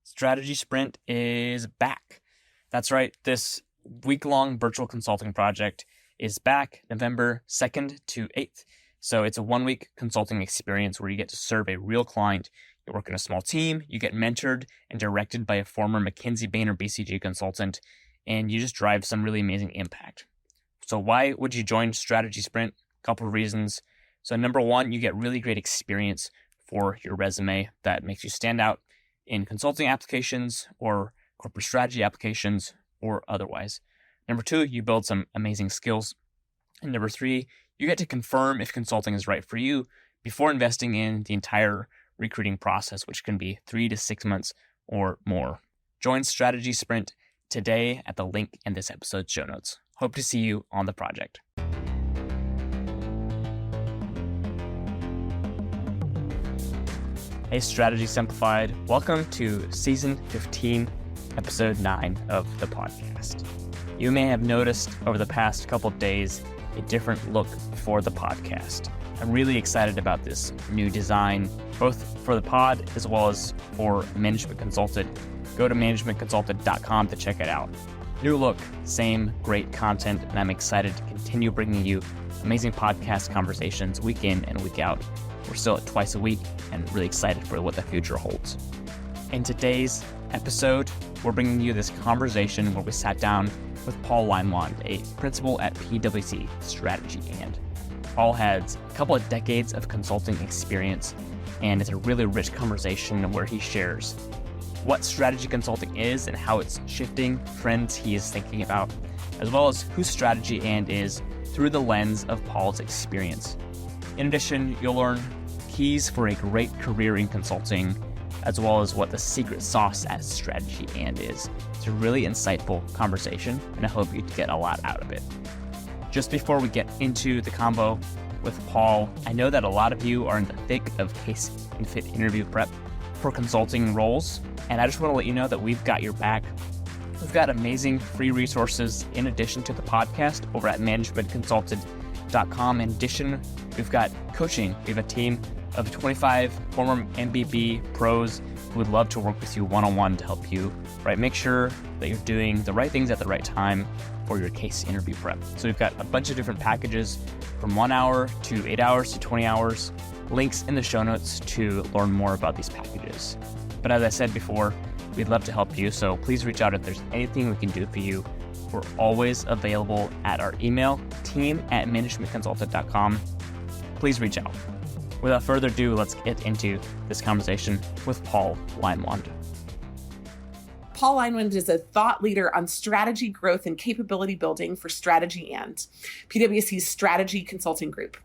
Strategy Sprint is back. That's right, this week-long virtual consulting project is back November 2nd to 8th. So it's a one-week consulting experience where you get to serve a real client. You work in a small team, you get mentored and directed by a former McKinsey, Bain, or BCG consultant, and you just drive some really amazing impact. So why would you join Strategy Sprint? A couple of reasons. So number one, you get really great experience for your resume that makes you stand out in consulting applications or corporate strategy applications or otherwise. Number two, you build some amazing skills. And number three, you get to confirm if consulting is right for you before investing in the entire recruiting process, which can be 3 to 6 months or more. Join Strategy Sprint today at the link in this episode's show notes. Hope to see you on the project. Hey, Strategy Simplified. Welcome to Season 15, Episode 9 of the podcast. You may have noticed over the past couple of days a different look for the podcast. I'm really excited about this new design, both for the pod as well as for Management Consulted. Go to managementconsulted.com to check it out. New look, same great content, and I'm excited to continue bringing you amazing podcast conversations week in and week out. We're still at twice a week and really excited for what the future holds. In today's episode, we're bringing you this conversation where we sat down with Paul Leinwand, a principal at PwC Strategy. And Paul has a couple of decades of consulting experience, and it's a really rich conversation where he shares what strategy consulting is and how it's shifting trends he is thinking about, as well as who Strategy and is through the lens of Paul's experience. In addition, you'll learn keys for a great career in consulting, as well as what the secret sauce at Strategy and is. It's a really insightful conversation, and I hope you get a lot out of it. Just before we get into the convo with Paul, I know that a lot of you are in the thick of case and fit interview prep for consulting roles, and I just want to let you know that we've got your back. We've got amazing free resources in addition to the podcast over at managementconsulted.com. In addition, we've got coaching. We have a team of 25 former MBB pros who would love to work with you one-on-one to help you, right? Make sure that you're doing the right things at the right time for your case interview prep. So we've got a bunch of different packages from 1 hour to 8 hours to 20 hours. Links in the show notes to learn more about these packages. But as I said before, we'd love to help you. So please reach out if there's anything we can do for you. We're always available at our email, team@managementconsulted.com. Please reach out. Without further ado, let's get into this conversation with Paul Leinwand. Paul Leinwand is a thought leader on strategy growth and capability building for Strategy and PwC's Strategy Consulting Group.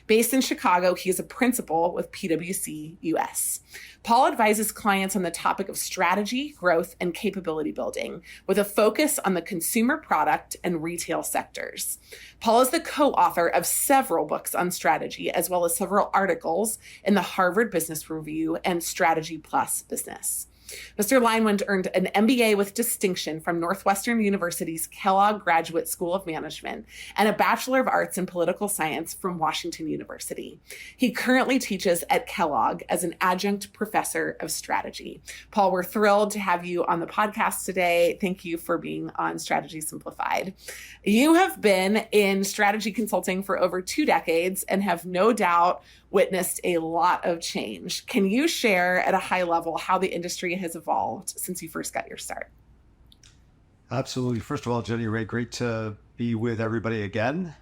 Based in Chicago, he is a principal with PwC US. Paul advises clients on the topic of strategy, growth, and capability building, with a focus on the consumer product and retail sectors. Paul is the co-author of several books on strategy, as well as several articles in the Harvard Business Review and Strategy Plus Business. Mr. Leinwand earned an MBA with distinction from Northwestern University's Kellogg Graduate School of Management and a Bachelor of Arts in Political Science from Washington University. He currently teaches at Kellogg as an adjunct professor of strategy. Paul, we're thrilled to have you on the podcast today. Thank you for being on Strategy Simplified. You have been in strategy consulting for over 2 decades and have no doubt witnessed a lot of change. Can you share at a high level how the industry has evolved since you first got your start? Absolutely. First of all, Jenny Ray, great to be with everybody again.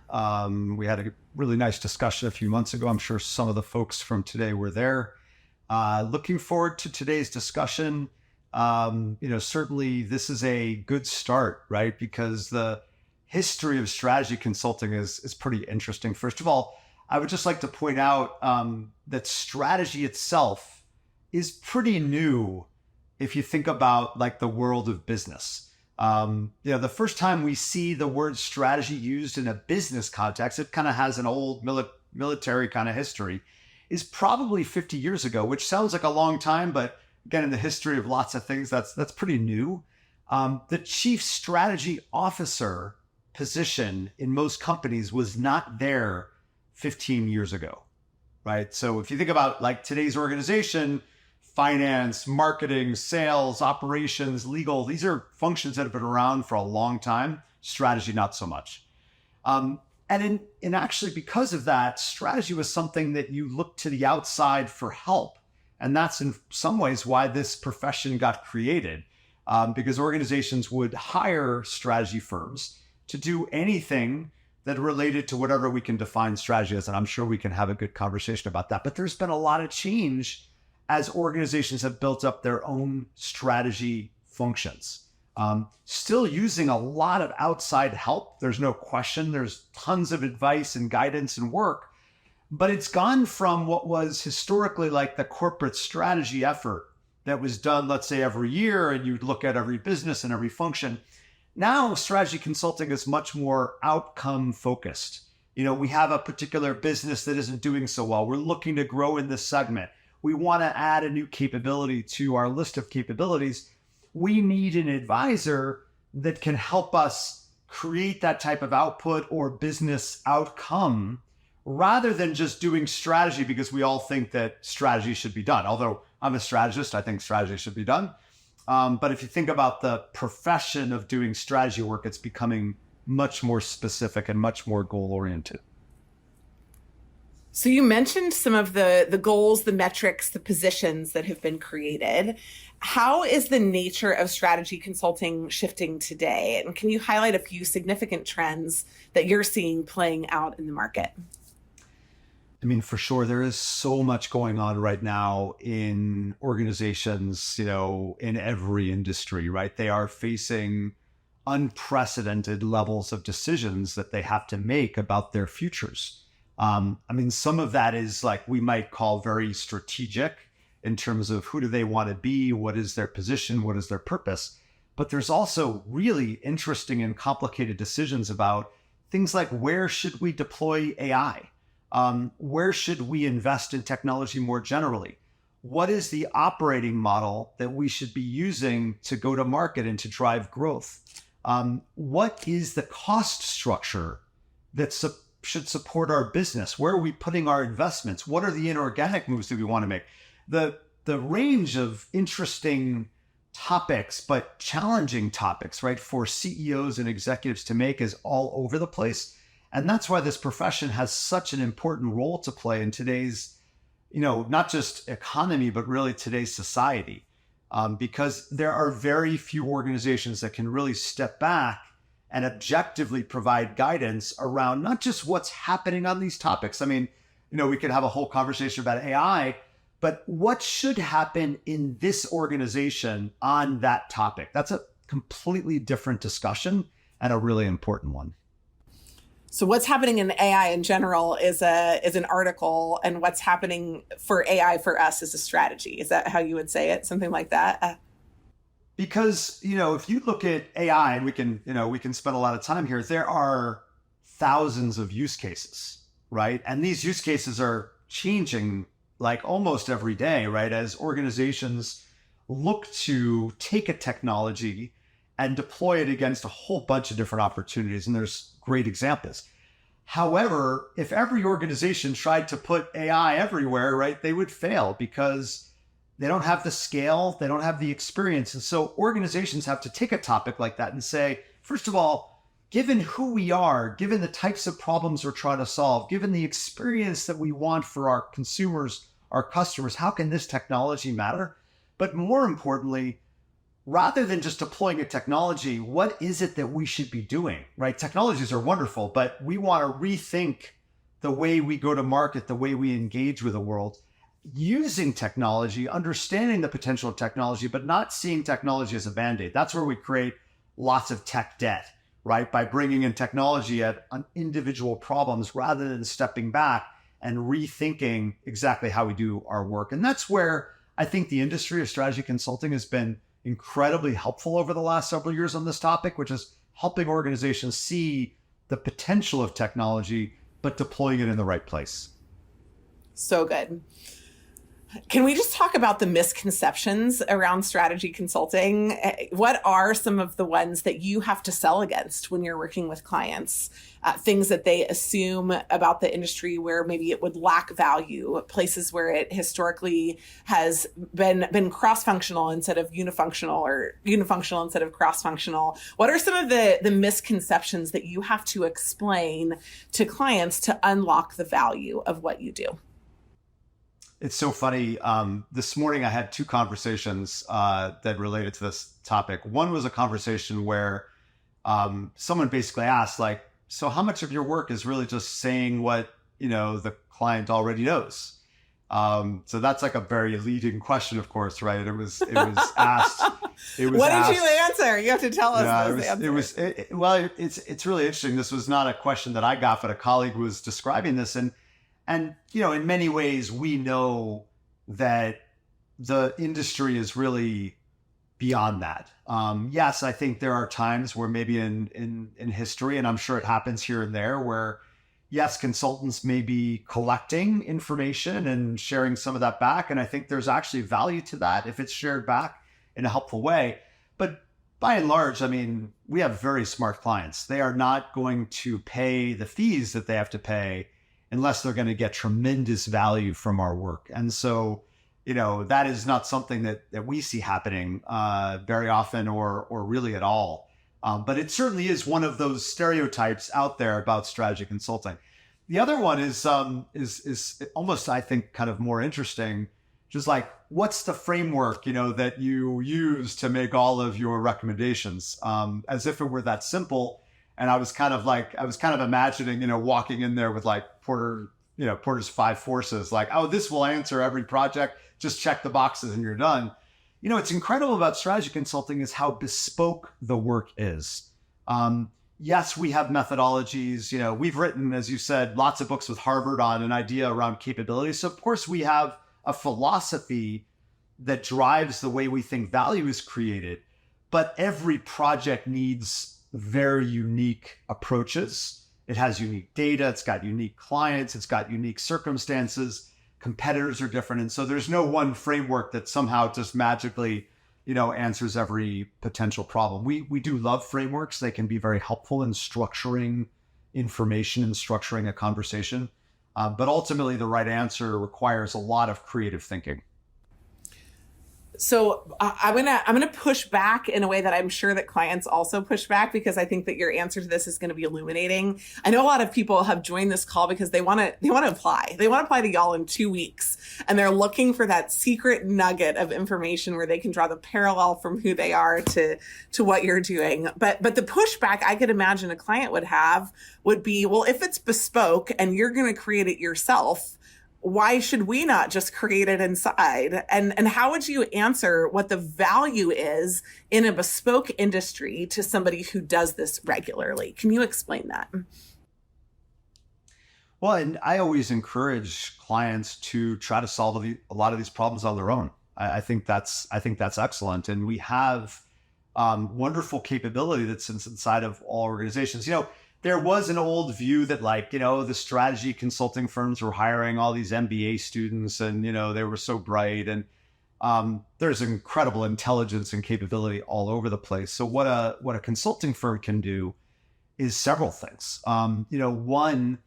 We had a really nice discussion a few months ago. I'm sure some of the folks from today were there. Looking forward to today's discussion. Certainly this is a good start, right? Because the history of strategy consulting is pretty interesting. First of all, I would just like to point out that strategy itself is pretty new if you think about like the world of business. The first time we see the word strategy used in a business context, it kind of has an old military kind of history, is probably 50 years ago, which sounds like a long time, but again, in the history of lots of things, that's pretty new. The chief strategy officer position in most companies was not there 15 years ago, right? So if you think about like today's organization, finance, marketing, sales, operations, legal. These are functions that have been around for a long time. Strategy, not so much. And actually, because of that, strategy was something that you looked to the outside for help. And that's in some ways why this profession got created, because organizations would hire strategy firms to do anything that related to whatever we can define strategy as. And I'm sure we can have a good conversation about that. But there's been a lot of change as organizations have built up their own strategy functions. Still using a lot of outside help. There's no question. There's tons of advice and guidance and work. But it's gone from what was historically like the corporate strategy effort that was done, let's say, every year, and you'd look at every business and every function. Now, strategy consulting is much more outcome focused. We have a particular business that isn't doing so well. We're looking to grow in this segment. We want to add a new capability to our list of capabilities. We need an advisor that can help us create that type of output or business outcome rather than just doing strategy because we all think that strategy should be done. Although I'm a strategist, I think strategy should be done. But if you think about the profession of doing strategy work, it's becoming much more specific and much more goal-oriented. So you mentioned some of the goals, the metrics, the positions that have been created. How is the nature of strategy consulting shifting today? And can you highlight a few significant trends that you're seeing playing out in the market? I mean, for sure, there is so much going on right now in organizations, in every industry, right? They are facing unprecedented levels of decisions that they have to make about their futures. Some of that is like we might call very strategic in terms of who do they want to be, what is their position, what is their purpose. But there's also really interesting and complicated decisions about things like where should we deploy AI? Where should we invest in technology more generally? What is the operating model that we should be using to go to market and to drive growth? What is the cost structure that should support our business? Where are we putting our investments? What are the inorganic moves that we want to make? The range of interesting topics, but challenging topics, right, for CEOs and executives to make is all over the place. And that's why this profession has such an important role to play in today's, not just economy, but really today's society. Because there are very few organizations that can really step back and objectively provide guidance around not just what's happening on these topics. We could have a whole conversation about AI, but what should happen in this organization on that topic? That's a completely different discussion and a really important one. So what's happening in AI in general is an article, and what's happening for AI for us is a strategy. Is that how you would say it? Something like that? Because, if you look at AI, and we can spend a lot of time here, there are thousands of use cases, right? And these use cases are changing like almost every day, right? As organizations look to take a technology and deploy it against a whole bunch of different opportunities. And there's great examples. However, if every organization tried to put AI everywhere, right, they would fail because they don't have the scale, they don't have the experience. And so organizations have to take a topic like that and say, first of all, given who we are, given the types of problems we're trying to solve, given the experience that we want for our consumers, our customers, how can this technology matter? But more importantly, rather than just deploying a technology, what is it that we should be doing, right? Technologies are wonderful, but we want to rethink the way we go to market, the way we engage with the world, using technology, understanding the potential of technology, but not seeing technology as a Band-Aid. That's where we create lots of tech debt, right? By bringing in technology at individual problems rather than stepping back and rethinking exactly how we do our work. And that's where I think the industry of strategy consulting has been incredibly helpful over the last several years on this topic, which is helping organizations see the potential of technology, but deploying it in the right place. So good. Can we just talk about the misconceptions around strategy consulting? What are some of the ones that you have to sell against when you're working with clients? Things that they assume about the industry where maybe it would lack value, places where it historically has been cross-functional instead of unifunctional, or unifunctional instead of cross-functional. What are some of the misconceptions that you have to explain to clients to unlock the value of what you do? It's so funny. This morning I had two conversations that related to this topic. One was a conversation where someone basically asked, like, so how much of your work is really just saying what, the client already knows? So that's like a very leading question, of course, right? It was asked. What did you answer? You have to tell us. It's really interesting. This was not a question that I got, but a colleague was describing this, and in many ways we know that the industry is really beyond that. Yes, I think there are times where maybe in history, and I'm sure it happens here and there, where yes, consultants may be collecting information and sharing some of that back. And I think there's actually value to that if it's shared back in a helpful way. But by and large, I mean, we have very smart clients. They are not going to pay the fees that they have to pay unless they're going to get tremendous value from our work. And so, that is not something that we see happening very often or really at all. But it certainly is one of those stereotypes out there about strategy consulting. The other one is almost, I think, kind of more interesting. Just like, what's the framework, that you use to make all of your recommendations? As if it were that simple. And I was kind of imagining, walking in there with like Porter's 5 forces, like, oh, this will answer every project. Just check the boxes and you're done. What's incredible about strategy consulting is how bespoke the work is. Yes, we have methodologies. We've written, as you said, lots of books with Harvard on an idea around capabilities. So of course we have a philosophy that drives the way we think value is created, but every project needs very unique approaches. It has unique data. It's got unique clients. It's got unique circumstances. Competitors are different. And so there's no one framework that somehow just magically, answers every potential problem. We do love frameworks. They can be very helpful in structuring information and structuring a conversation. But ultimately, the right answer requires a lot of creative thinking. So I'm gonna push back in a way that I'm sure that clients also push back, because I think that your answer to this is going to be illuminating. I know a lot of people have joined this call because they want to apply. They want to apply to y'all in 2 weeks, and they're looking for that secret nugget of information where they can draw the parallel from who they are to what you're doing. But the pushback I could imagine a client would be, well, if it's bespoke and you're going to create it yourself, why should we not just create it inside? And how would you answer what the value is in a bespoke industry to somebody who does this regularly? Can you explain that? Well, and I always encourage clients to try to solve a lot of these problems on their own. I think that's excellent. And we have wonderful capability that sits inside of all organizations. There was an old view that the strategy consulting firms were hiring all these MBA students and, they were so bright, and there's incredible intelligence and capability all over the place. So what a consulting firm can do is several things. One,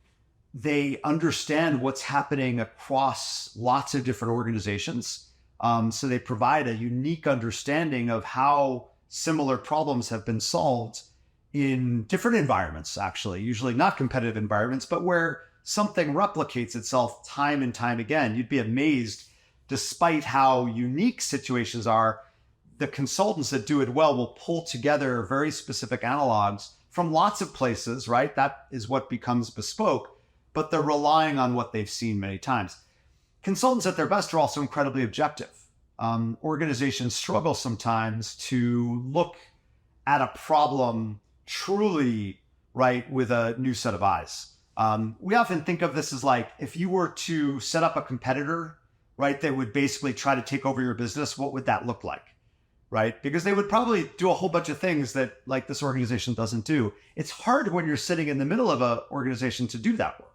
they understand what's happening across lots of different organizations. So they provide a unique understanding of how similar problems have been solved in different environments, actually, usually not competitive environments, but where something replicates itself time and time again. You'd be amazed, despite how unique situations are, the consultants that do it well will pull together very specific analogs from lots of places, right? That is what becomes bespoke, but they're relying on what they've seen many times. Consultants at their best are also incredibly objective. Organizations struggle sometimes to look at a problem truly right with a new set of eyes. We often think of this as like, if you were to set up a competitor, right, that would basically try to take over your business, what would that look like, right? Because they would probably do a whole bunch of things that like this organization doesn't do. It's hard when you're sitting in the middle of an organization to do that work.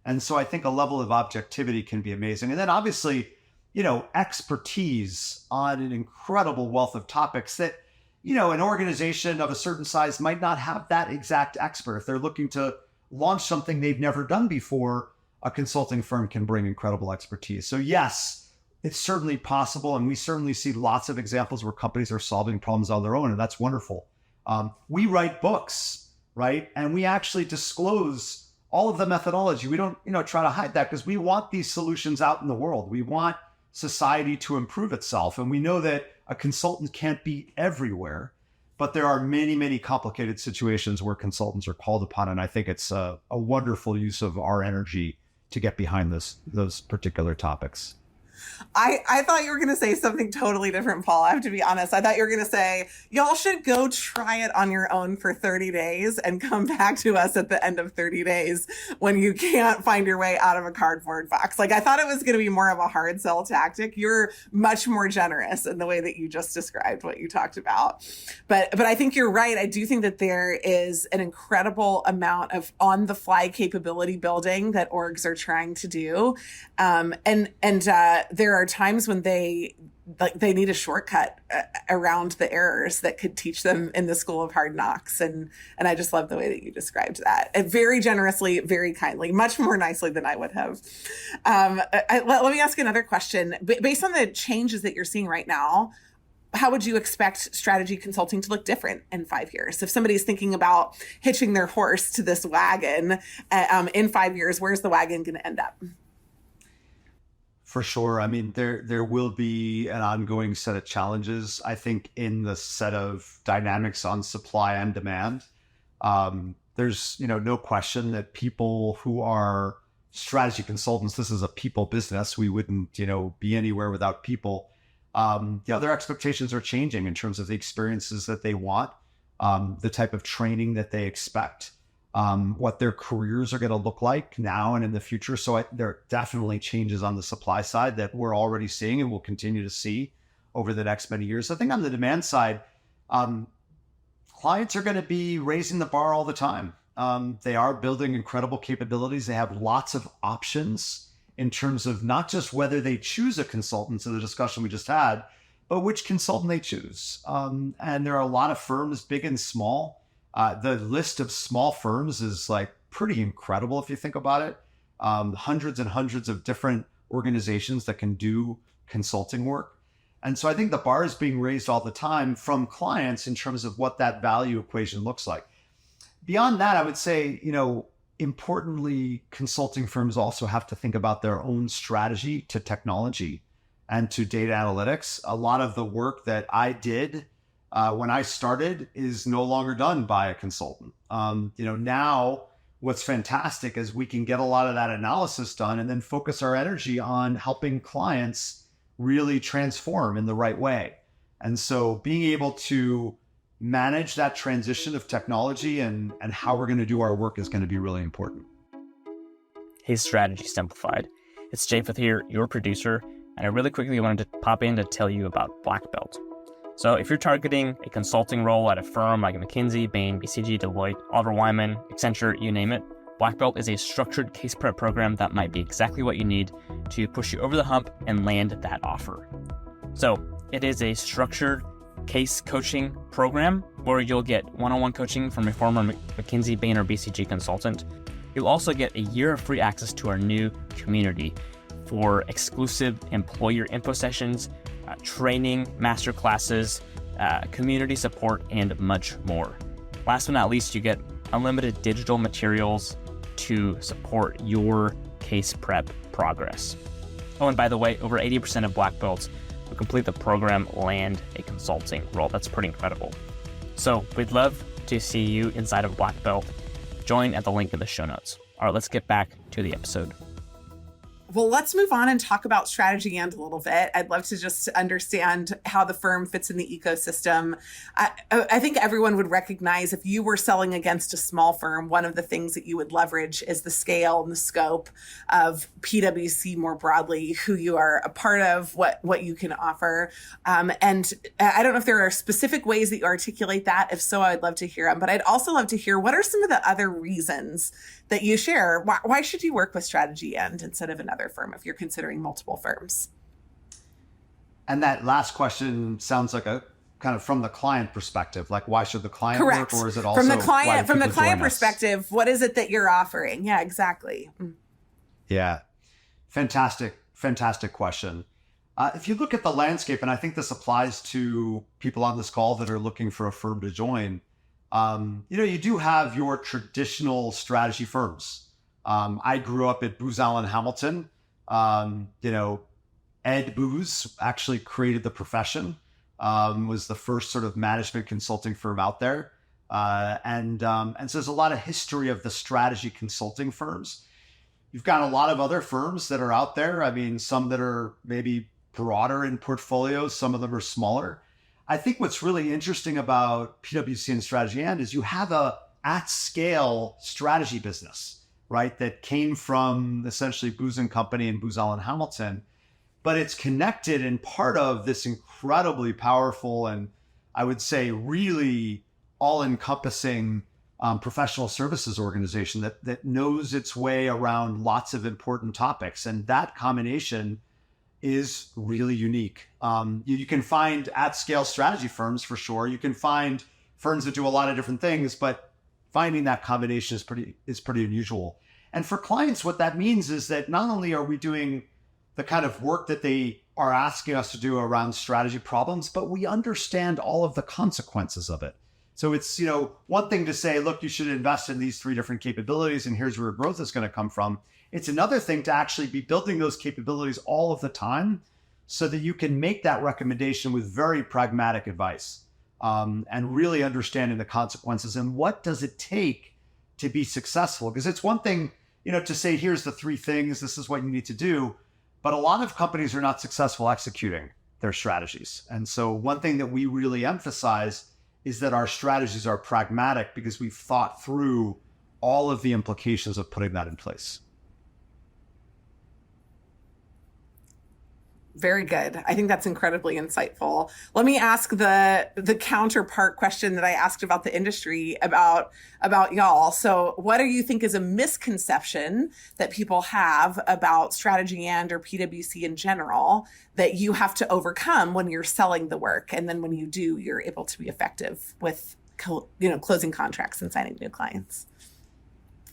And so I think a level of objectivity can be amazing. And then obviously, expertise on an incredible wealth of topics that, an organization of a certain size might not have that exact expert. If they're looking to launch something they've never done before, a consulting firm can bring incredible expertise. So yes, it's certainly possible. And we certainly see lots of examples where companies are solving problems on their own. And that's wonderful. We write books, right? And we actually disclose all of the methodology. We don't, try to hide that because we want these solutions out in the world. We want society to improve itself. And we know that a consultant can't be everywhere, but there are many, many complicated situations where consultants are called upon. And I think it's a wonderful use of our energy to get behind those particular topics. I thought you were going to say something totally different, Paul. I have to be honest. I thought you were going to say, y'all should go try it on your own for 30 days and come back to us at the end of 30 days when you can't find your way out of a cardboard box. Like, I thought it was going to be more of a hard sell tactic. You're much more generous in the way that you just described what you talked about. But I think you're right. I do think that there is an incredible amount of on-the-fly capability building that orgs are trying to do. There are times when they need a shortcut around the errors that could teach them in the school of hard knocks. And I just love the way that you described that. And very generously, very kindly, much more nicely than I would have. Let me ask another question. Based on the changes that you're seeing right now, how would you expect strategy consulting to look different in 5 years? If somebody's thinking about hitching their horse to this wagon in 5 years, where's the wagon going to end up? For sure. I mean, there will be an ongoing set of challenges, I think, in the set of dynamics on supply and demand. There's, no question that people who are strategy consultants, this is a people business. We wouldn't, be anywhere without people. Their expectations are changing in terms of the experiences that they want, the type of training that they expect. What their careers are going to look like now and in the future. So there are definitely changes on the supply side that we're already seeing and will continue to see over the next many years. I think on the demand side, clients are going to be raising the bar all the time. They are building incredible capabilities. They have lots of options in terms of not just whether they choose a consultant, so the discussion we just had, but which consultant they choose. And there are a lot of firms, big and small. The list of small firms is pretty incredible if you think about it. Hundreds and hundreds of different organizations that can do consulting work. And so I think the bar is being raised all the time from clients in terms of what that value equation looks like. Beyond that, I would say, importantly, consulting firms also have to think about their own strategy to technology and to data analytics. A lot of the work that I did when I started is no longer done by a consultant. Now what's fantastic is we can get a lot of that analysis done and then focus our energy on helping clients really transform in the right way. And so being able to manage that transition of technology and how we're going to do our work is going to be really important. Hey, Strategy Simplified. It's Japheth here, your producer, and I really quickly wanted to pop in to tell you about Black Belt. So if you're targeting a consulting role at a firm like McKinsey, Bain, BCG, Deloitte, Oliver Wyman, Accenture, you name it, Black Belt is a structured case prep program that might be exactly what you need to push you over the hump and land that offer. So it is a structured case coaching program where you'll get one-on-one coaching from a former McKinsey, Bain, or BCG consultant. You'll also get a year of free access to our new community for exclusive employer info sessions, training, master classes, community support, and much more. Last but not least, you get unlimited digital materials to support your case prep progress. Oh, and by the way, over 80% of Black Belts who complete the program land a consulting role. That's pretty incredible. So we'd love to see you inside of Black Belt. Join at the link in the show notes. All right, let's get back to the episode. Well, let's move on and talk about strategy and a little bit. I'd love to just understand how the firm fits in the ecosystem. I think everyone would recognize if you were selling against a small firm, one of the things that you would leverage is the scale and the scope of PwC more broadly, who you are a part of, what you can offer. And I don't know if there are specific ways that you articulate that. If so, I'd love to hear them. But I'd also love to hear what are some of the other reasons that you share. Why should you work with Strategy End instead of another firm if you're considering multiple firms? And that last question sounds like a kind of from the client perspective, like why should the client Correct. work, or is it also from the client join us? perspective? What is it that you're offering? Yeah, exactly. Yeah, fantastic question. If you look at the landscape, and I think this applies to people on this call that are looking for a firm to join, you do have your traditional strategy firms. I grew up at Booz Allen Hamilton. Ed Booz actually created the profession, was the first sort of management consulting firm out there. And so there's a lot of history of the strategy consulting firms. You've got a lot of other firms that are out there. I mean, some that are maybe broader in portfolios, some of them are smaller. I think what's really interesting about PwC and Strategy And is you have a at scale strategy business, right? That came from essentially Booz and Company and Booz Allen Hamilton, but it's connected and part of this incredibly powerful and I would say really all-encompassing professional services organization that knows its way around lots of important topics. And that combination is really unique. You can find at-scale strategy firms for sure. You can find firms that do a lot of different things, but finding that combination is pretty unusual. And for clients, what that means is that not only are we doing the kind of work that they are asking us to do around strategy problems, but we understand all of the consequences of it. So it's, one thing to say, look, you should invest in these 3 different capabilities and here's where growth is going to come from. It's another thing to actually be building those capabilities all of the time so that you can make that recommendation with very pragmatic advice, and really understanding the consequences and what does it take to be successful. Because it's one thing, to say, here's the 3 things, this is what you need to do. But a lot of companies are not successful executing their strategies. And so one thing that we really emphasize is that our strategies are pragmatic because we've thought through all of the implications of putting that in place. Very good. I think that's incredibly insightful. Let me ask the counterpart question that I asked about the industry about y'all. So what do you think is a misconception that people have about Strategy And or PwC in general that you have to overcome when you're selling the work? And then when you do, you're able to be effective with closing contracts and signing new clients.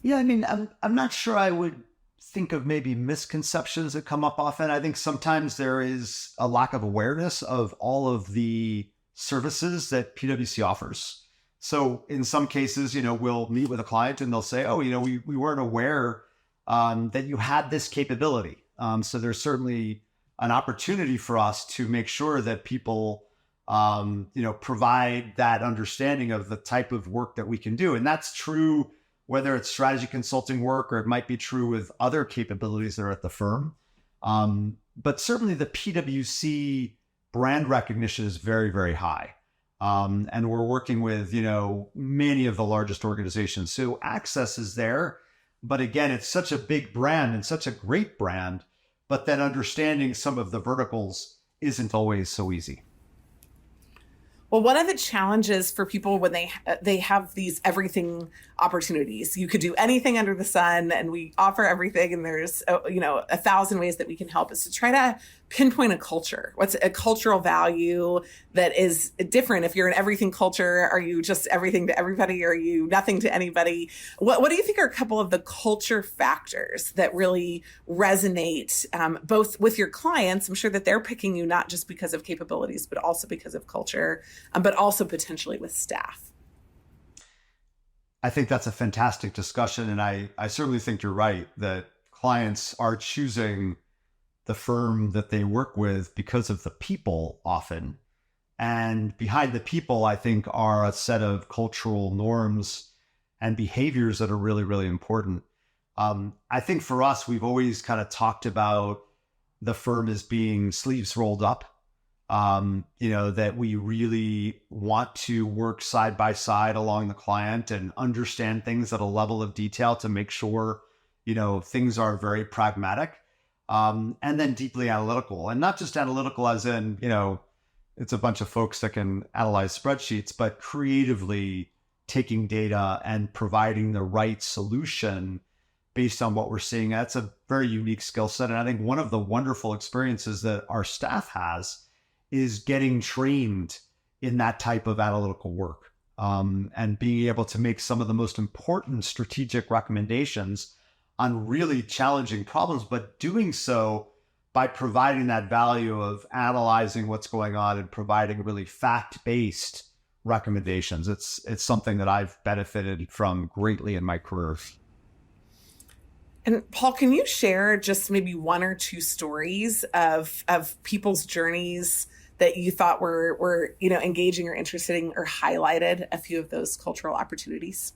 Yeah, I mean, I'm not sure I would think of maybe misconceptions that come up often. I think sometimes there is a lack of awareness of all of the services that PwC offers. So in some cases, we'll meet with a client and they'll say, oh, we weren't aware that you had this capability. So there's certainly an opportunity for us to make sure that people, provide that understanding of the type of work that we can do. And that's true whether it's strategy consulting work or it might be true with other capabilities that are at the firm. But certainly the PwC brand recognition is very, very high. And we're working with, many of the largest organizations. So access is there. But again, it's such a big brand and such a great brand. But then understanding some of the verticals isn't always so easy. Well, one of the challenges for people when they have these everything opportunities, you could do anything under the sun and we offer everything and there's, 1,000 ways that we can help, is to try to pinpoint a culture. What's a cultural value that is different? If you're an everything culture, are you just everything to everybody? Are you nothing to anybody? What do you think are a couple of the culture factors that really resonate both with your clients? I'm sure that they're picking you not just because of capabilities, but also because of culture, but also potentially with staff. I think that's a fantastic discussion. And I certainly think you're right that clients are choosing the firm that they work with because of the people often. And behind the people, I think, are a set of cultural norms and behaviors that are really, really important. I think for us, we've always kind of talked about the firm as being sleeves rolled up. That we really want to work side by side along the client and understand things at a level of detail to make sure, things are very pragmatic, and then deeply analytical, and not just analytical as in, it's a bunch of folks that can analyze spreadsheets, but creatively taking data and providing the right solution based on what we're seeing. That's a very unique skill set. And I think one of the wonderful experiences that our staff has is getting trained in that type of analytical work, and being able to make some of the most important strategic recommendations on really challenging problems, but doing so by providing that value of analyzing what's going on and providing really fact-based recommendations. It's something that I've benefited from greatly in my career. And Paul, can you share just maybe one or two stories of people's journeys that you thought were engaging or interesting, or highlighted a few of those cultural opportunities?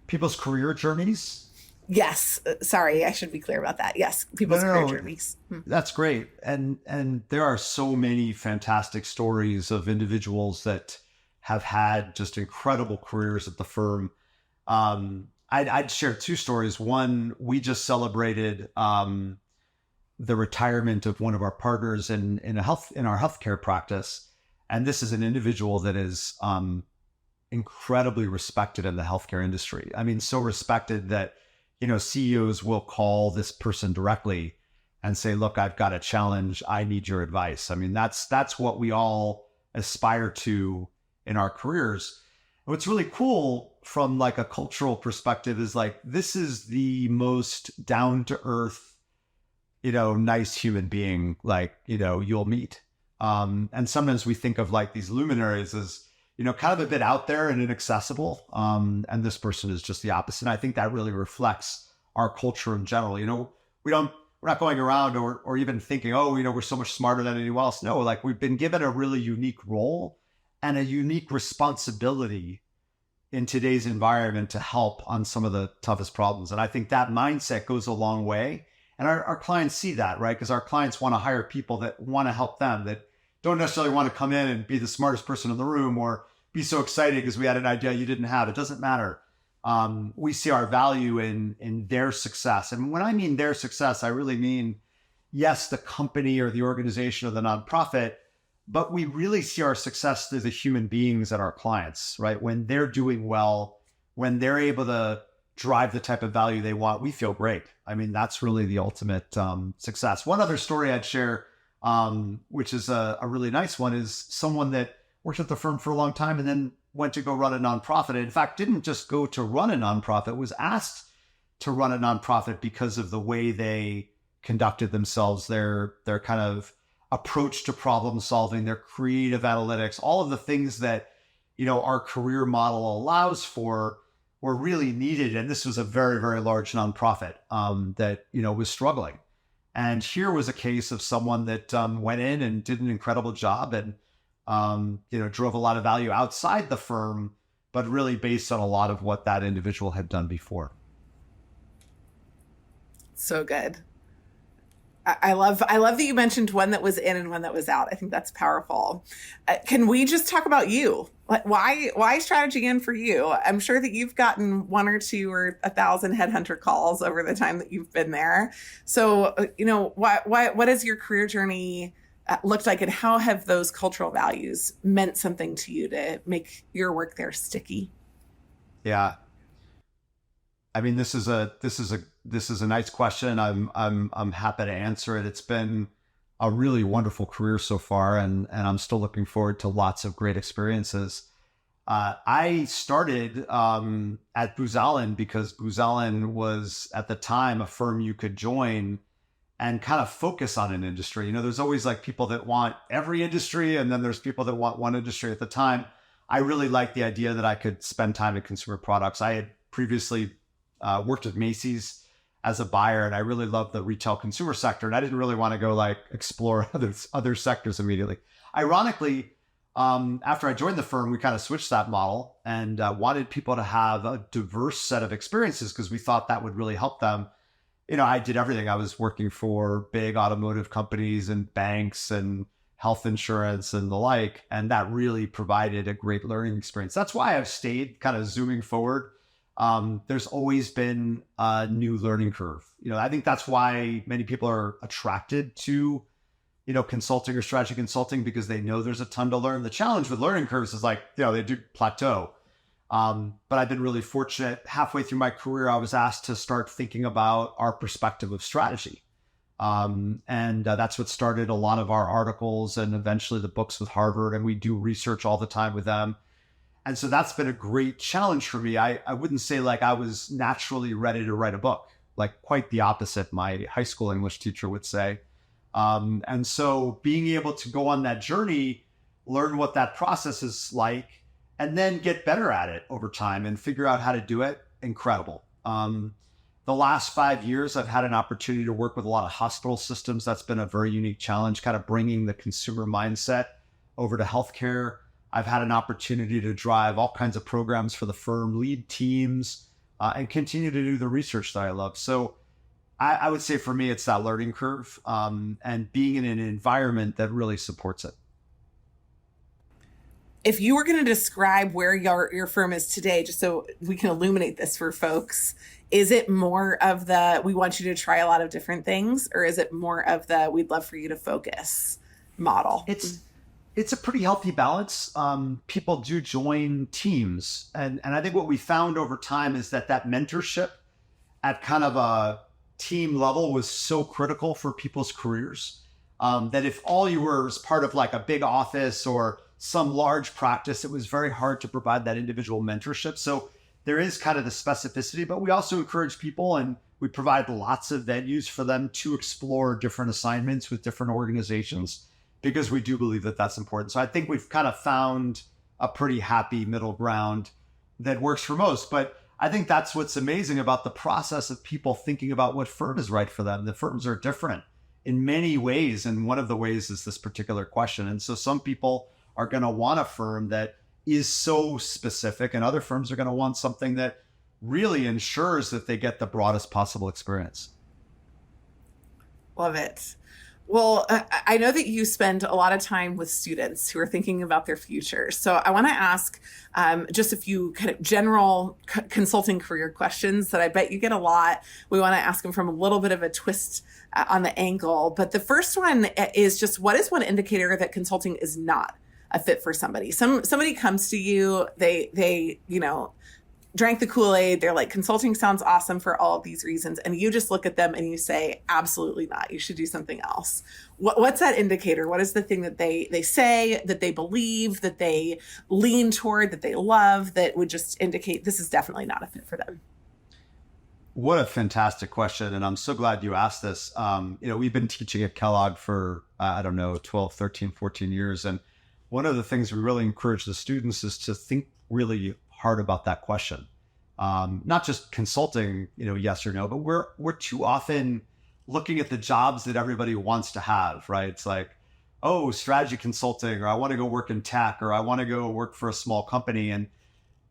People's career journeys? Yes. Sorry, I should be clear about that. Yes, people's career journeys. That's great. And there are so many fantastic stories of individuals that have had just incredible careers at the firm. I'd share two stories. One, we just celebrated the retirement of one of our partners in our healthcare practice. And this is an individual that is incredibly respected in the healthcare industry. I mean, so respected that CEOs will call this person directly and say, look, I've got a challenge. I need your advice. I mean, that's what we all aspire to in our careers. And what's really cool from like a cultural perspective is like, this is the most down to earth, nice human being, you'll meet. And sometimes we think of like these luminaries as, kind of a bit out there and inaccessible. And this person is just the opposite. And I think that really reflects our culture in general. We're not going around or even thinking, we're so much smarter than anyone else. No, like we've been given a really unique role and a unique responsibility in today's environment to help on some of the toughest problems. And I think that mindset goes a long way. And our clients see that, right? Because our clients want to hire people that want to help them, that don't necessarily want to come in and be the smartest person in the room or be so excited because we had an idea you didn't have. It doesn't matter. We see our value in their success. And when I mean their success, I really mean, yes, the company or the organization or the nonprofit, but we really see our success through the human beings and our clients, right? When they're doing well, when they're able to drive the type of value they want, we feel great. I mean, that's really the ultimate success. One other story I'd share, which is a really nice one, is someone that worked at the firm for a long time and then went to go run a nonprofit. And in fact, didn't just go to run a nonprofit, was asked to run a nonprofit because of the way they conducted themselves, their kind of approach to problem solving, their creative analytics, all of the things that, our career model allows for were really needed. And this was a very, very large nonprofit that, was struggling. And here was a case of someone that went in and did an incredible job and, drove a lot of value outside the firm, but really based on a lot of what that individual had done before. So good. I love that you mentioned one that was in and one that was out. I think that's powerful. Can we just talk about you? Why strategy in for you? I'm sure that you've gotten 1 or 2 or 1,000 headhunter calls over the time that you've been there. So, what has your career journey looked like, and how have those cultural values meant something to you to make your work there sticky? Yeah. I mean, this is a nice question. I'm happy to answer it. It's been a really wonderful career so far, and I'm still looking forward to lots of great experiences. I started at Booz Allen because Booz Allen was at the time a firm you could join and kind of focus on an industry. There's always like people that want every industry, and then there's people that want one industry at the time. I really liked the idea that I could spend time in consumer products. I had previously worked at Macy's as a buyer, and I really loved the retail consumer sector. And I didn't really want to go like explore other sectors immediately. Ironically, after I joined the firm, we kind of switched that model and wanted people to have a diverse set of experiences because we thought that would really help them. I did everything. I was working for big automotive companies and banks and health insurance and the like, and that really provided a great learning experience. That's why I've stayed kind of zooming forward. There's always been a new learning curve. I think that's why many people are attracted to, consulting or strategy consulting, because they know there's a ton to learn. The challenge with learning curves is like, they do plateau. But I've been really fortunate. Halfway through my career, I was asked to start thinking about our perspective of strategy. And that's what started a lot of our articles and eventually the books with Harvard. And we do research all the time with them. And so that's been a great challenge for me. I wouldn't say like I was naturally ready to write a book, like quite the opposite, my high school English teacher would say. And so being able to go on that journey, learn what that process is like, and then get better at it over time and figure out how to do it, incredible. The last 5 years, I've had an opportunity to work with a lot of hospital systems. That's been a very unique challenge, kind of bringing the consumer mindset over to healthcare. I've had an opportunity to drive all kinds of programs for the firm, lead teams, and continue to do the research that I love. So I would say for me, it's that learning curve and being in an environment that really supports it. If you were going to describe where your firm is today, just so we can illuminate this for folks, is it more of the, we want you to try a lot of different things, or is it more of the, we'd love for you to focus model? It's a pretty healthy balance. People do join teams. And I think what we found over time is that mentorship at kind of a team level was so critical for people's careers that if all you were was part of like a big office or some large practice, it was very hard to provide that individual mentorship. So there is kind of the specificity, but we also encourage people and we provide lots of venues for them to explore different assignments with different organizations because we do believe that that's important. So I think we've kind of found a pretty happy middle ground that works for most. But I think that's what's amazing about the process of people thinking about what firm is right for them. The firms are different in many ways. And one of the ways is this particular question. And so some people are going to want a firm that is so specific and other firms are going to want something that really ensures that they get the broadest possible experience. Love it. Well, I know that you spend a lot of time with students who are thinking about their future. So I want to ask just a few kind of general consulting career questions that I bet you get a lot. We want to ask them from a little bit of a twist on the angle. But the first one is just, what is one indicator that consulting is not a fit for somebody? Somebody comes to you, they drank the Kool-Aid. They're like, consulting sounds awesome for all of these reasons. And you just look at them and you say, absolutely not. You should do something else. What's that indicator? What is the thing that they say, that they believe, that they lean toward, that they love, that would just indicate this is definitely not a fit for them? What a fantastic question. And I'm so glad you asked this. We've been teaching at Kellogg for, 12, 13, 14 years. And one of the things we really encourage the students is to think really hard about that question. Not just consulting, yes or no, but we're too often looking at the jobs that everybody wants to have, right? It's like, oh, strategy consulting, or I want to go work in tech, or I want to go work for a small company.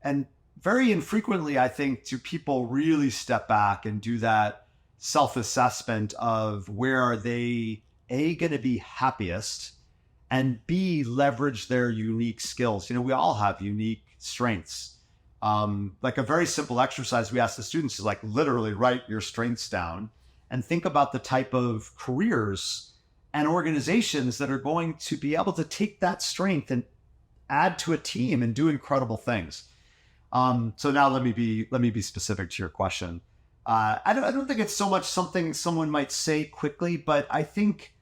And very infrequently, I think, do people really step back and do that self-assessment of where are they, A, going to be happiest, and B, leverage their unique skills. We all have unique strengths. Like a very simple exercise we ask the students is like literally write your strengths down and think about the type of careers and organizations that are going to be able to take that strength and add to a team and do incredible things. So now let me be specific to your question. I don't think it's so much something someone might say quickly, but I think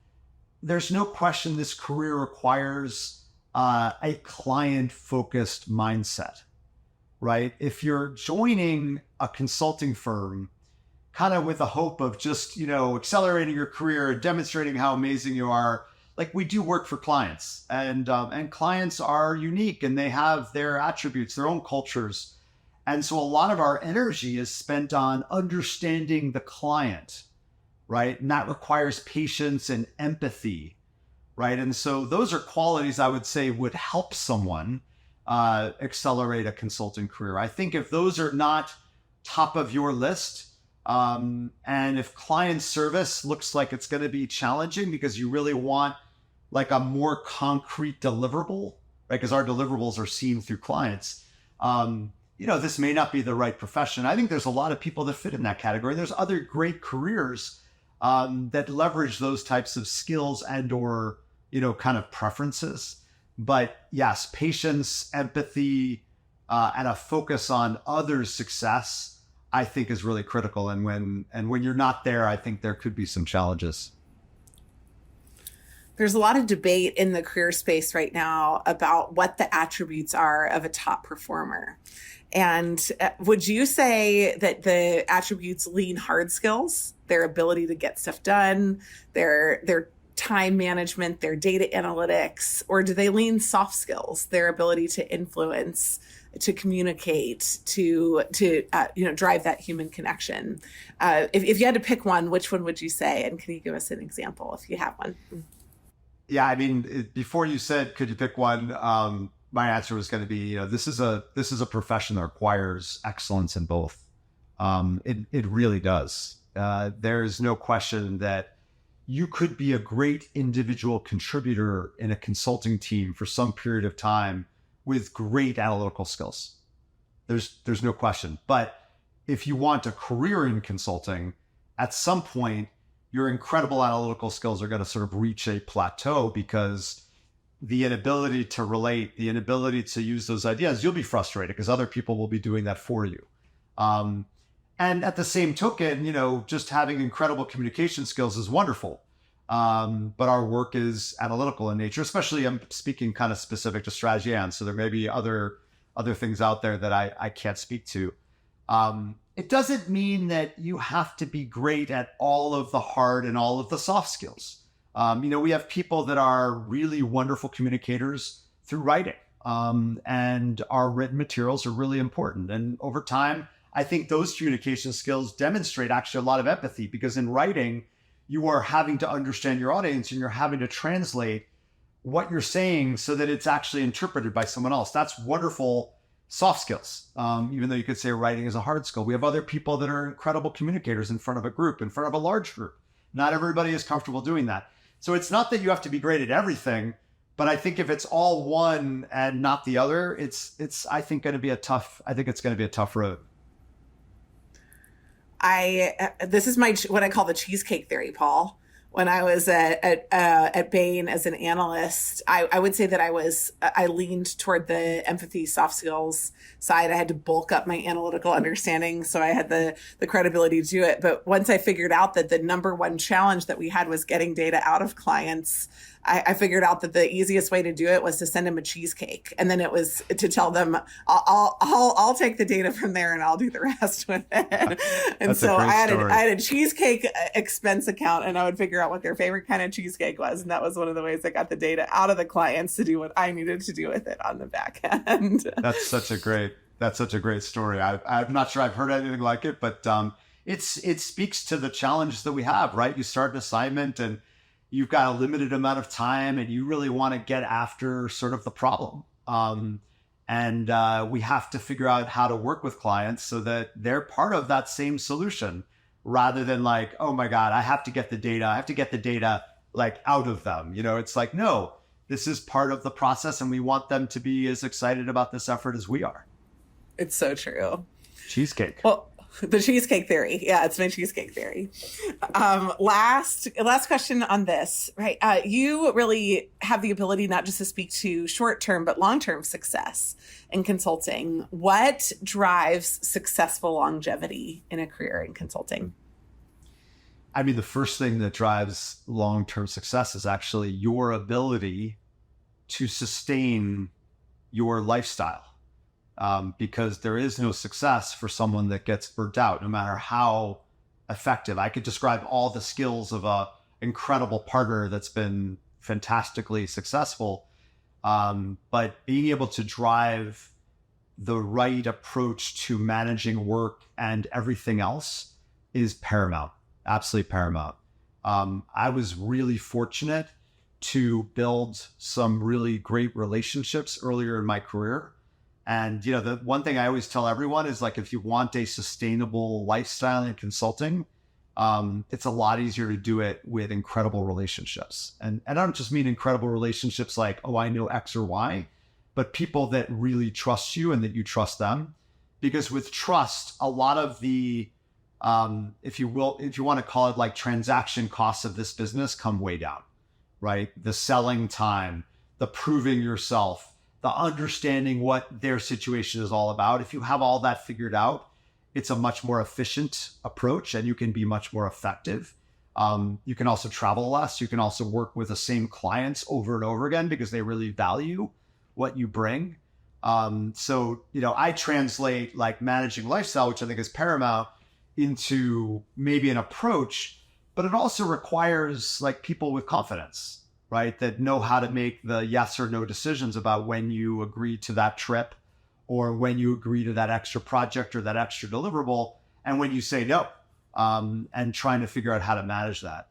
there's no question this career requires a client-focused mindset, right? If you're joining a consulting firm kind of with a hope of just, accelerating your career, demonstrating how amazing you are, like we do work for clients and clients are unique and they have their attributes, their own cultures. And so a lot of our energy is spent on understanding the client, right? And that requires patience and empathy, right? And so those are qualities I would say would help someone accelerate a consulting career. I think if those are not top of your list, and if client service looks like it's going to be challenging because you really want like a more concrete deliverable, right? Because our deliverables are seen through clients. This may not be the right profession. I think there's a lot of people that fit in that category. There's other great careers that leverage those types of skills and or, kind of preferences. But yes, patience, empathy, and a focus on others' success, I think is really critical. And when you're not there, I think there could be some challenges. There's a lot of debate in the career space right now about what the attributes are of a top performer. And would you say that the attributes lean hard skills, their ability to get stuff done, their time management, their data analytics, or do they lean soft skills, their ability to influence, to communicate, to drive that human connection? If you had to pick one, which one would you say? And can you give us an example if you have one? Yeah, I mean, before you said, could you pick one? My answer was going to be, this is a profession that requires excellence in both. It really does. There's no question that you could be a great individual contributor in a consulting team for some period of time with great analytical skills. There's no question. But if you want a career in consulting, at some point, your incredible analytical skills are going to sort of reach a plateau, because the inability to relate, the inability to use those ideas, you'll be frustrated because other people will be doing that for you. And at the same token, just having incredible communication skills is wonderful. But our work is analytical in nature, especially I'm speaking kind of specific to strategy. And so there may be other things out there that I can't speak to. It doesn't mean that you have to be great at all of the hard and all of the soft skills. We have people that are really wonderful communicators through writing, and our written materials are really important. And over time, I think those communication skills demonstrate actually a lot of empathy, because in writing, you are having to understand your audience and you're having to translate what you're saying so that it's actually interpreted by someone else. That's wonderful soft skills, even though you could say writing is a hard skill. We have other people that are incredible communicators in front of a group, in front of a large group. Not everybody is comfortable doing that. So it's not that you have to be great at everything, but I think if it's all one and not the other, it's I think it's going to be a tough road. This is what I call the cheesecake theory, Paul. When I was at Bain as an analyst, I would say that I leaned toward the empathy, soft skills side. I had to bulk up my analytical understanding, so I had the credibility to do it. But once I figured out that the number one challenge that we had was getting data out of clients, I figured out that the easiest way to do it was to send them a cheesecake, and then it was to tell them, "I'll take the data from there and I'll do the rest with it." And so I had a cheesecake expense account, and I would figure out what their favorite kind of cheesecake was, and that was one of the ways I got the data out of the clients to do what I needed to do with it on the back end. That's such a great story. I'm not sure I've heard anything like it, but it speaks to the challenge that we have, right? You start an assignment and you've got a limited amount of time and you really want to get after sort of the problem. And we have to figure out how to work with clients so that they're part of that same solution, rather than like, oh my God, I have to get the data like out of them. It's like, no, this is part of the process and we want them to be as excited about this effort as we are. It's so true. Cheesecake. Well, the cheesecake theory. Yeah, it's my cheesecake theory. Last question on this, right? You really have the ability not just to speak to short-term, but long-term success in consulting. What drives successful longevity in a career in consulting? I mean, the first thing that drives long-term success is actually your ability to sustain your lifestyle. Because there is no success for someone that gets burnt out, no matter how effective. I could describe all the skills of an incredible partner that's been fantastically successful. But being able to drive the right approach to managing work and everything else is paramount, absolutely paramount. I was really fortunate to build some really great relationships earlier in my career. And, the one thing I always tell everyone is, like, if you want a sustainable lifestyle in consulting, it's a lot easier to do it with incredible relationships. And I don't just mean incredible relationships like, oh, I know X or Y, but people that really trust you and that you trust them. Because with trust, a lot of the, if you want to call it like transaction costs of this business come way down, right? The selling time, the proving yourself, the understanding what their situation is all about. If you have all that figured out, it's a much more efficient approach and you can be much more effective. You can also travel less. You can also work with the same clients over and over again because they really value what you bring. I translate like managing lifestyle, which I think is paramount, into maybe an approach, but it also requires like people with confidence, right? That know how to make the yes or no decisions about when you agree to that trip or when you agree to that extra project or that extra deliverable and when you say no, and trying to figure out how to manage that.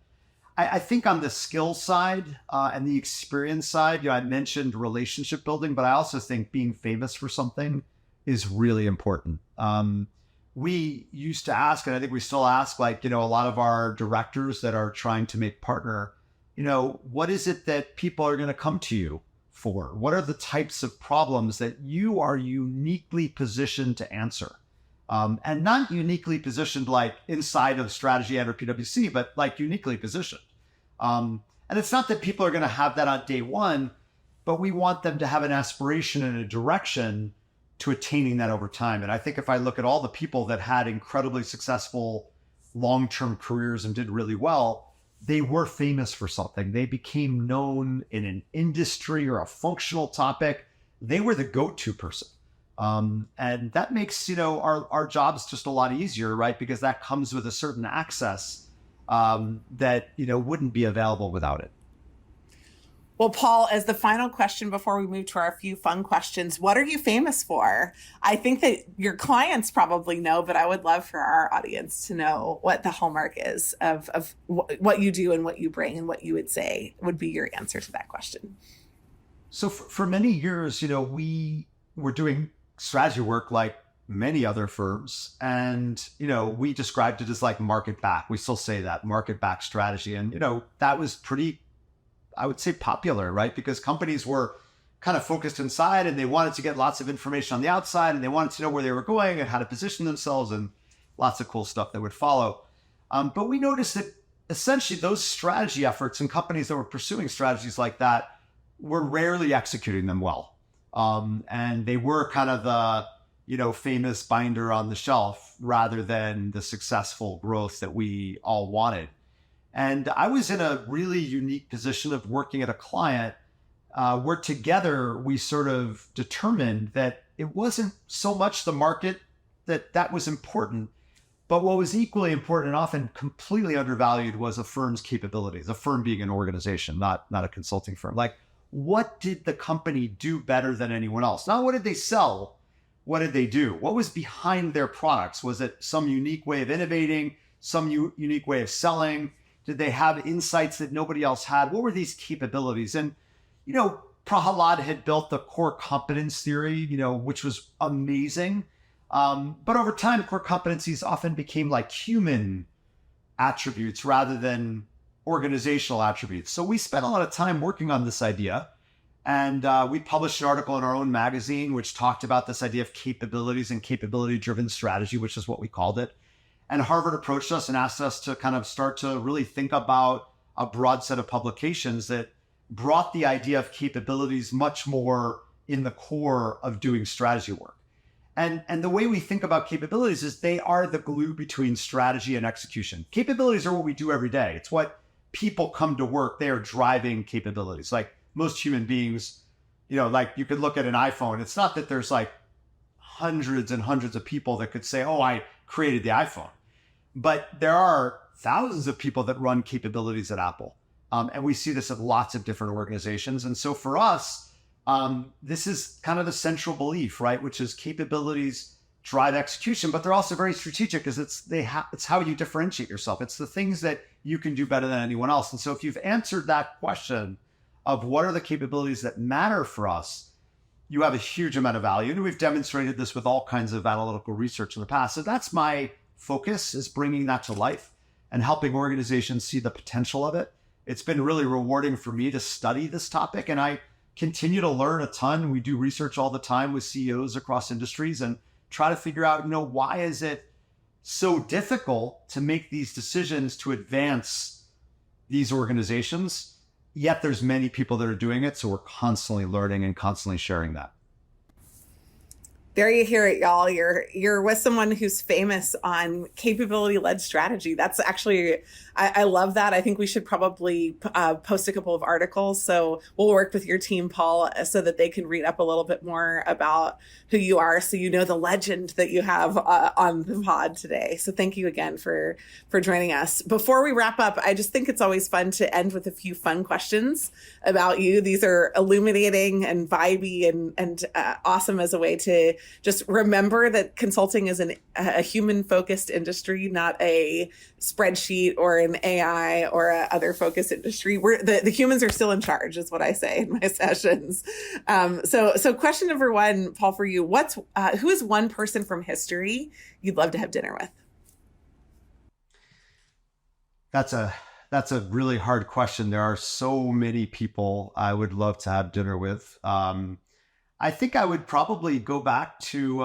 I think on the skill side and the experience side, I mentioned relationship building, but I also think being famous for something is really important. We used to ask, and I think we still ask, a lot of our directors that are trying to make partner, what is it that people are going to come to you for? What are the types of problems that you are uniquely positioned to answer? And not uniquely positioned like inside of strategy and or PwC, but like uniquely positioned. And it's not that people are going to have that on day one, but we want them to have an aspiration and a direction to attaining that over time. And I think if I look at all the people that had incredibly successful long-term careers and did really well, they were famous for something. They became known in an industry or a functional topic. They were the go-to person. And that makes, our jobs just a lot easier, right? Because that comes with a certain access that, wouldn't be available without it. Well, Paul, as the final question before we move to our few fun questions, what are you famous for? I think that your clients probably know, but I would love for our audience to know what the hallmark is of what you do and what you bring and what you would say would be your answer to that question. So for many years, we were doing strategy work like many other firms. And, we described it as like market back. We still say that market back strategy. And, that was pretty, I would say, popular, right? Because companies were kind of focused inside and they wanted to get lots of information on the outside and they wanted to know where they were going and how to position themselves and lots of cool stuff that would follow. But we noticed that essentially those strategy efforts and companies that were pursuing strategies like that were rarely executing them well. And they were kind of the, famous binder on the shelf rather than the successful growth that we all wanted. And I was in a really unique position of working at a client where together we sort of determined that it wasn't so much the market that was important, but what was equally important and often completely undervalued was a firm's capabilities, a firm being an organization, not a consulting firm. Like, what did the company do better than anyone else? Not what did they sell? What did they do? What was behind their products? Was it some unique way of innovating, some unique way of selling? Did they have insights that nobody else had? What were these capabilities? And, Prahalad had built the core competence theory, which was amazing. But over time, core competencies often became like human attributes rather than organizational attributes. So we spent a lot of time working on this idea. And we published an article in our own magazine, which talked about this idea of capabilities and capability-driven strategy, which is what we called it. And Harvard approached us and asked us to kind of start to really think about a broad set of publications that brought the idea of capabilities much more in the core of doing strategy work. And the way we think about capabilities is they are the glue between strategy and execution. Capabilities are what we do every day. It's what people come to work. They are driving capabilities. Like most human beings, like you could look at an iPhone. It's not that there's like hundreds and hundreds of people that could say, oh, I created the iPhone. But there are thousands of people that run capabilities at Apple. And we see this at lots of different organizations. And so for us, this is kind of the central belief, right? Which is capabilities drive execution, but they're also very strategic because it's how you differentiate yourself. It's the things that you can do better than anyone else. And so if you've answered that question of what are the capabilities that matter for us, you have a huge amount of value. And we've demonstrated this with all kinds of analytical research in the past. So that's my focus, is bringing that to life and helping organizations see the potential of it. It's been really rewarding for me to study this topic, and I continue to learn a ton. We do research all the time with CEOs across industries and try to figure out, why is it so difficult to make these decisions to advance these organizations? Yet there's many people that are doing it. So we're constantly learning and constantly sharing that. There you hear it, y'all. You're with someone who's famous on capability-led strategy. That's actually, I love that. I think we should probably post a couple of articles. So we'll work with your team, Paul, so that they can read up a little bit more about who you are, so you know the legend that you have on the pod today. So thank you again for joining us. Before we wrap up, I just think it's always fun to end with a few fun questions about you. These are illuminating and vibey and awesome as a way to just remember that consulting is a human-focused industry, not a spreadsheet or an AI or a other focused industry. The humans are still in charge, is what I say in my sessions. So question number one, Paul, for you, who is one person from history you'd love to have dinner with? That's a really hard question. There are so many people I would love to have dinner with. I think I would probably go back to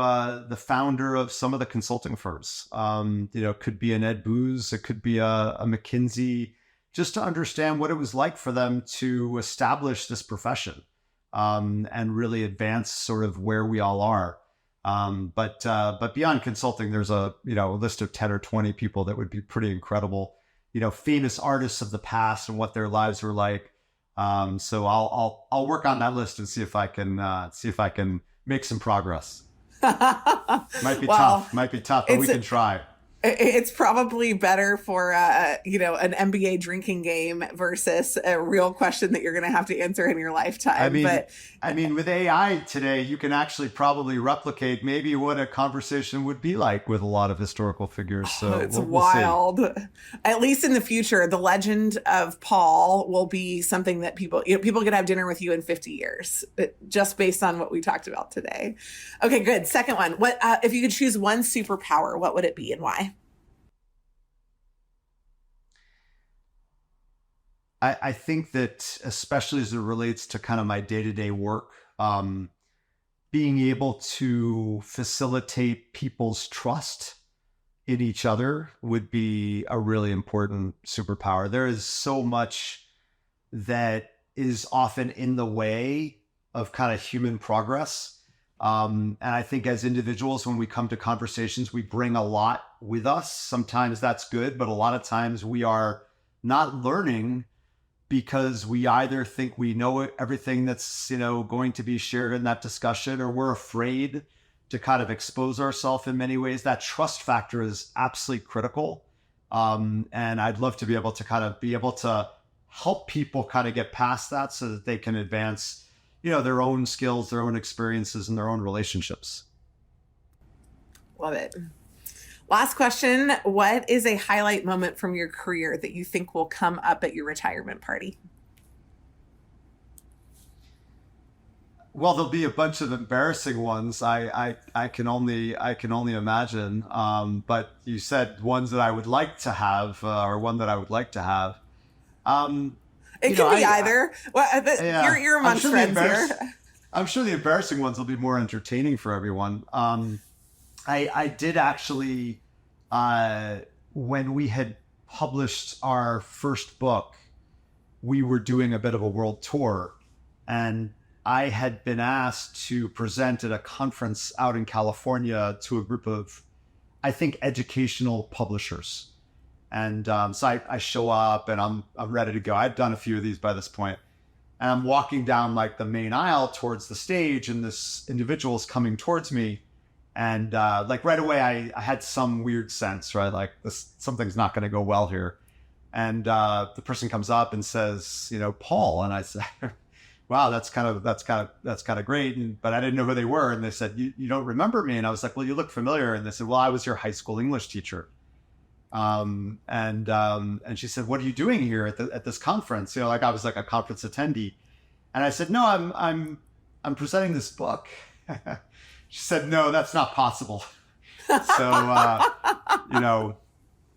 the founder of some of the consulting firms. It could be an Ed Booz, it could be a McKinsey, just to understand what it was like for them to establish this profession and really advance sort of where we all are. But beyond consulting, there's a list of 10 or 20 people that would be pretty incredible. Famous artists of the past and what their lives were like. So I'll work on that list and see if I can make some progress. Might be tough, but we can try. It's probably better for an NBA drinking game versus a real question that you're going to have to answer in your lifetime. I mean, with AI today, you can actually probably replicate maybe what a conversation would be like with a lot of historical figures. So it's wild. See. At least in the future, the legend of Paul will be something that people could have dinner with you in 50 years, just based on what we talked about today. Okay, good. Second one. What if you could choose one superpower? What would it be and why? I think that, especially as it relates to kind of my day-to-day work, being able to facilitate people's trust in each other would be a really important superpower. There is so much that is often in the way of kind of human progress. And I think as individuals, when we come to conversations, we bring a lot with us. Sometimes that's good, but a lot of times we are not learning because we either think we know everything that's, going to be shared in that discussion, or we're afraid to kind of expose ourselves in many ways. That trust factor is absolutely critical. And I'd love to be able to help people kind of get past that so that they can advance, their own skills, their own experiences, and their own relationships. Love it. Last question. What is a highlight moment from your career that you think will come up at your retirement party? Well, there'll be a bunch of embarrassing ones. I can only imagine. But you said ones that I would like to have, or one that I would like to have. It can be either. You're amongst friends here. I'm sure the embarrassing ones will be more entertaining for everyone. I did actually, when we had published our first book, we were doing a bit of a world tour, and I had been asked to present at a conference out in California to a group of, I think, educational publishers. And so I show up and I'm ready to go. I'd done a few of these by this point. And I'm walking down like the main aisle towards the stage, and this individual is coming towards me. And like right away, I had some weird sense, right? Like something's not going to go well here. And the person comes up and says, Paul. And I said, wow, that's kind of great. But I didn't know who they were. And they said, you don't remember me? And I was like, well, you look familiar. And they said, well, I was your high school English teacher. And she said, what are you doing here at this conference? Like I was like a conference attendee. And I said, no, I'm presenting this book. She said, no, that's not possible. So,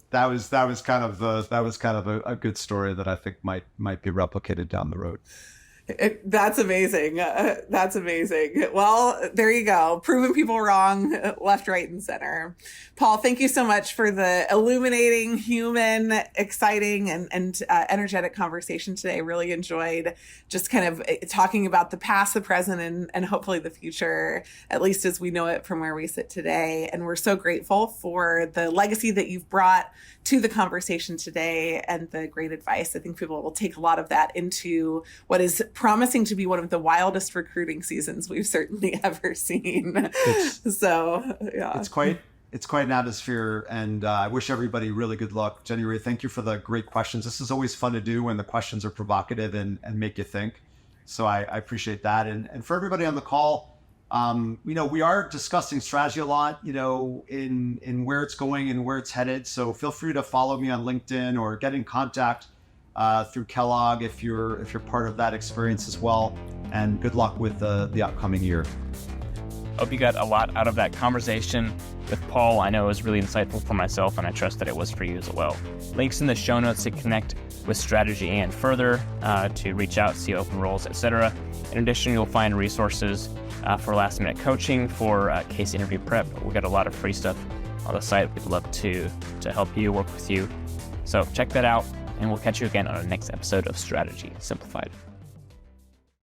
that was kind of a good story that I think might be replicated down the road. That's amazing. That's amazing. Well, there you go. Proving people wrong, left, right, and center. Paul, thank you so much for the illuminating, human, exciting, and energetic conversation today. Really enjoyed just kind of talking about the past, the present, and hopefully the future, at least as we know it from where we sit today. And we're so grateful for the legacy that you've brought to the conversation today and the great advice. I think people will take a lot of that into what is promising to be one of the wildest recruiting seasons we've certainly ever seen. It's quite an atmosphere, and I wish everybody really good luck. Jenny Ray, thank you for the great questions. This is always fun to do when the questions are provocative and make you think. So I appreciate that. And for everybody on the call, we are discussing strategy a lot, in where it's going and where it's headed. So feel free to follow me on LinkedIn or get in contact through Kellogg if you're part of that experience as well. And good luck with the upcoming year. Hope you got a lot out of that conversation with Paul. I know it was really insightful for myself, and I trust that it was for you as well. Links in the show notes to connect with Strategy and further, to reach out, see open roles, etc. In addition, you'll find resources for last-minute coaching, for case interview prep. We've got a lot of free stuff on the site. We'd love to help you, work with you. So check that out, and we'll catch you again on the next episode of Strategy Simplified.